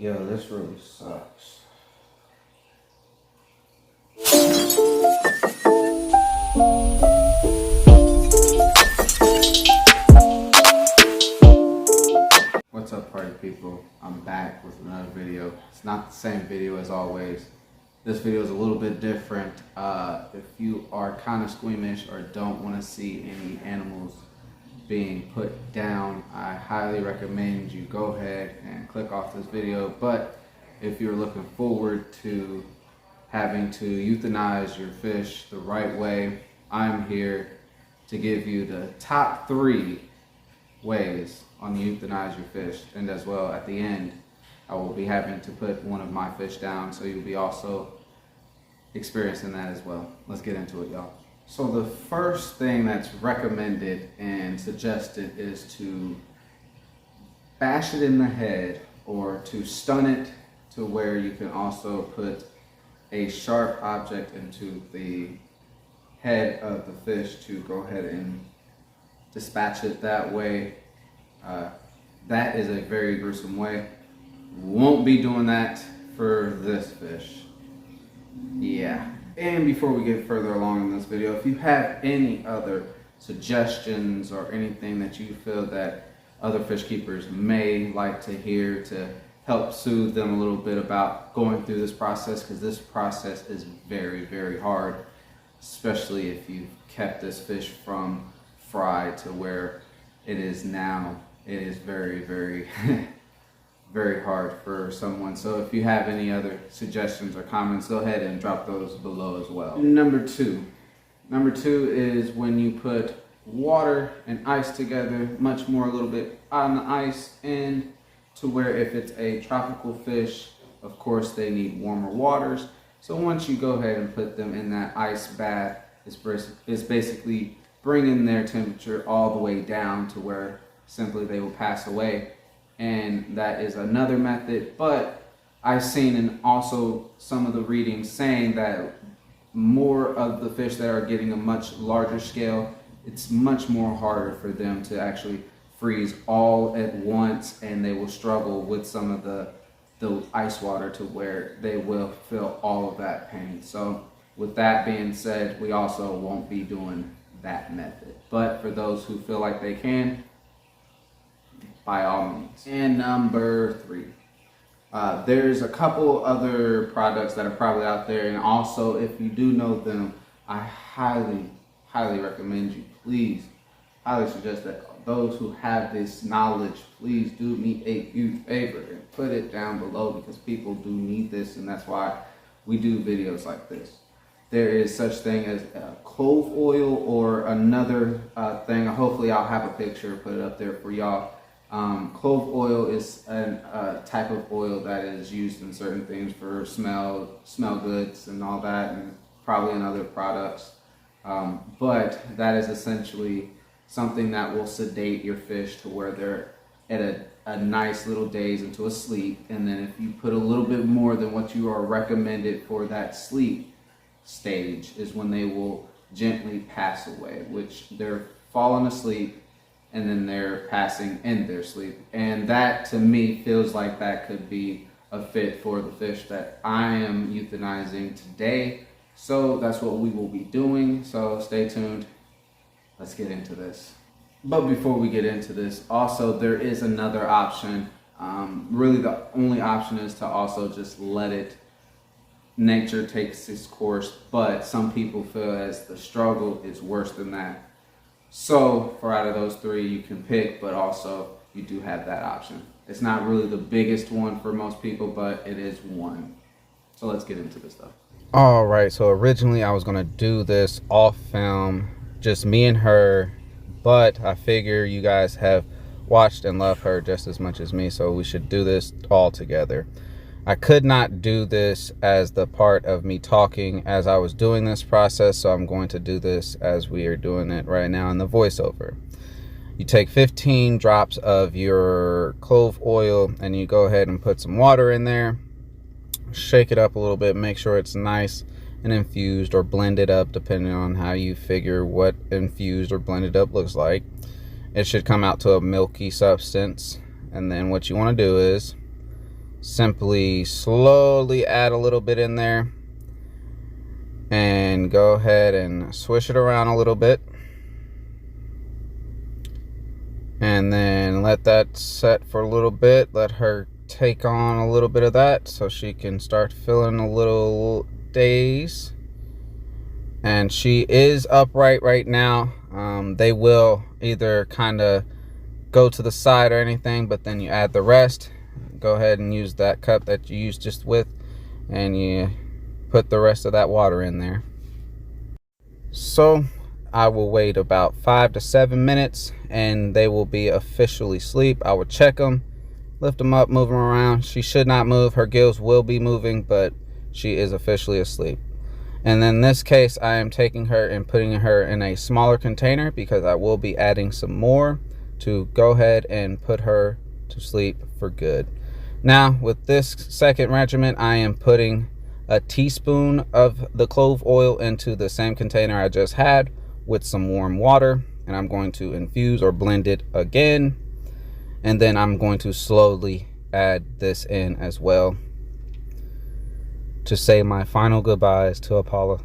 Yo, this really sucks. What's up, party people? I'm back with another video. It's not the same video as always. This video is a little bit different. If you are kind of squeamish or don't want to see any animals being put down, I highly recommend you go ahead and click off this video. But if you're looking forward to having to euthanize your fish the right way, I'm here to give you the top 3 ways on euthanize your fish. And as well, at the end, I will be having to put one of my fish down, so you'll be also experiencing that as well. Let's get into it, y'all. So the first thing that's recommended and suggested is to bash it in the head, or to stun it to where you can also put a sharp object into the head of the fish to go ahead and dispatch it that way. That is a very gruesome way. Won't be doing that for this fish. Yeah. And before we get further along in this video, if you have any other suggestions or anything that you feel that other fish keepers may like to hear to help soothe them a little bit about going through this process, because this process is very, very hard, especially if you've kept this fish from fry to where it is now. It is very, very very hard for someone. So if you have any other suggestions or comments, go ahead and drop those below as well. Number two is when you put water and ice together, much more a little bit on the ice, and to where if it's a tropical fish, of course they need warmer waters. So once you go ahead and put them in that ice bath, it's basically bringing their temperature all the way down to where simply they will pass away. And that is another method, but I've seen in also some of the readings saying that more of the fish that are getting a much larger scale, it's much more harder for them to actually freeze all at once, and they will struggle with some of the ice water to where they will feel all of that pain. So with that being said, we also won't be doing that method. But for those who feel like they can, by all means. And number 3, there's a couple other products that are probably out there, and also if you do know them, I highly recommend you, please, highly suggest that those who have this knowledge, please do me a huge favor and put it down below, because people do need this, and that's why we do videos like this. There is such thing as clove oil, or another thing, hopefully I'll have a picture, put it up there for y'all. Clove oil is a type of oil that is used in certain things for smell goods and all that, and probably in other products. But that is essentially something that will sedate your fish to where they're at a nice little daze into a sleep. And then if you put a little bit more than what you are recommended for that sleep stage, is when they will gently pass away, which they're falling asleep and then they're passing in their sleep. And that, to me, feels like that could be a fit for the fish that I am euthanizing today. So that's what we will be doing. So stay tuned. Let's get into this. But before we get into this, also there is another option. Really the only option is to also just let it, nature takes its course. But some people feel as the struggle is worse than that. So for out of those 3 you can pick, but also you do have that option. It's not really the biggest one for most people, but it is one. So let's get into this stuff. All right, so originally I was gonna do this off film, just me and her, but I figure you guys have watched and love her just as much as me, so we should do this all together. I could not do this as the part of me talking as I was doing this process, so I'm going to do this as we are doing it right now in the voiceover. You take 15 drops of your clove oil and you go ahead and put some water in there, shake it up a little bit, make sure it's nice and infused or blended up, depending on how you figure what infused or blended up looks like. It should come out to a milky substance, and then what you want to do is simply slowly add a little bit in there and go ahead and swish it around a little bit, and then let that set for a little bit. Let her take on a little bit of that so she can start feeling a little daze. And she is upright right now. They will either kind of go to the side or anything, but then you add the rest. Go ahead and use that cup that you used just with, and you put the rest of that water in there. So I will wait about 5 to 7 minutes and they will be officially asleep. I will check them, lift them up, move them around. She should not move. Her gills will be moving, but she is officially asleep. And in this case, I am taking her and putting her in a smaller container because I will be adding some more to go ahead and put her to sleep for good. Now, with this second regimen, I am putting a teaspoon of the clove oil into the same container I just had with some warm water, and I'm going to infuse or blend it again, and then I'm going to slowly add this in as well to say my final goodbyes to Apollo.